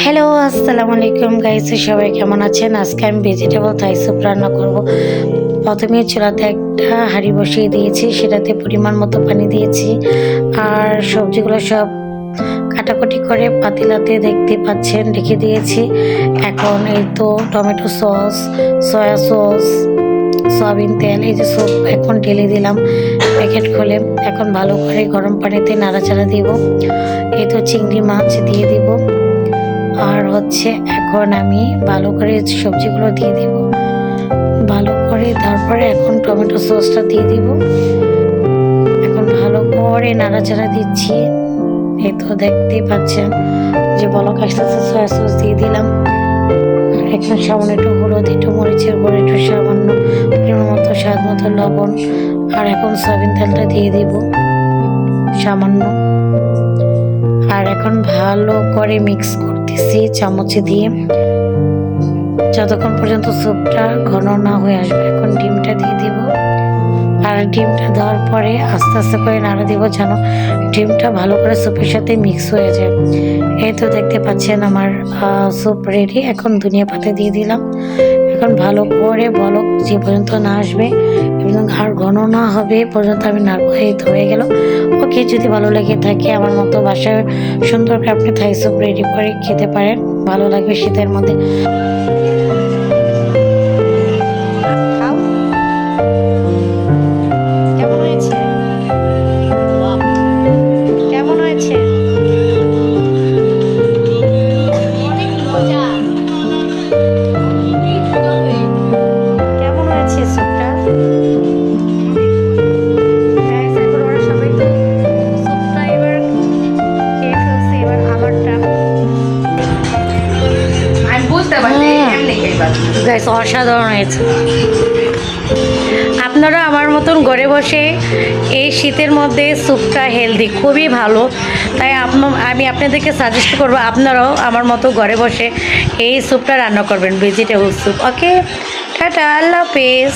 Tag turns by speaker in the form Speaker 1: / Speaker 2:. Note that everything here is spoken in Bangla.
Speaker 1: হ্যালো, আসসালামু আলাইকুম গাইস, সবাই কেমন আছেন? আজকে আমি ভেজিটেবল থাই স্যুপ রান্না করব। প্রথমে চুলাতে একটা হাঁড়ি বসিয়ে দিয়েছি, সেটাতে পরিমাণ মতো পানি দিয়েছি আর সবজিগুলো সব কাটাকুটি করে পাতিলাতে দেখতে পাচ্ছেন রেখে দিয়েছি। এখন এই তো tomato sauce, soya sauce, soybean তেল, এই যে সব এখন ঢেলে দিলাম প্যাকেট খুলে। এখন ভালো করে গরম পানিতে নাড়াচাড়া দিব। এই তো চিংড়ি মাছ দিয়ে দিব আর এখন আমি ভালো করে সবজিগুলো দিয়ে দিব ভালো করে। তারপরে এখন টমেটো সসটা দিয়ে দিব। এখন ভালো করে নাড়াচাড়া দিচ্ছি। এই তো দেখতেই পাচ্ছেন যে বলক আসতেছে। সয়া সস দিয়ে দিলাম। এখন সামান্য একটু হলুদ, একটু মরিচের গুঁড়ো, একটু সামান্য পরিমাণ মতো স্বাদ মতো লবণ। আর এখন সয়াবিন তেলটা দিয়ে দিব সামান্য। আর এখন ভালো করে মিক্স করতেছি চামচে দিয়ে যতক্ষণ পর্যন্ত স্যুপটা ঘন না হয়ে আসবে। এখন ডিমটা দিয়ে দিব আর ডিমটা দেওয়ার পরে আস্তে আস্তে করে নাড়া দিব যেন ডিমটা ভালো করে স্যুপের সাথে মিক্স হয়ে যায়। এই তো দেখতে পাচ্ছেন আমার স্যুপ রেডি। এখন ধনিয়া পাতা দিয়ে দিলাম। এখন ভালো করে বলক যে পর্যন্ত না আসবে এবং আর ঘন না হবে পর্যন্ত আমি নাড়বো। এই তো হয়ে গেল। ওকে, যদি ভালো লেগে থাকে আমার মতো বাসায় সুন্দর করে আপনি থাই স্যুপ রেডি করে খেতে পারেন। ভালো লাগবে শীতের মধ্যে। অসাধারণ হয়েছে। আপনারা আমার মতন ঘরে বসে এই শীতের মধ্যে স্যুপটা হেলদি, খুবই ভালো। তাই আমি আপনাদেরকে সাজেস্ট করবো আপনারাও আমার মতো ঘরে বসে এই স্যুপটা রান্না করবেন, ভেজিটেবল স্যুপ। ওকে, টাটা, আল্লাহ হাফেজ।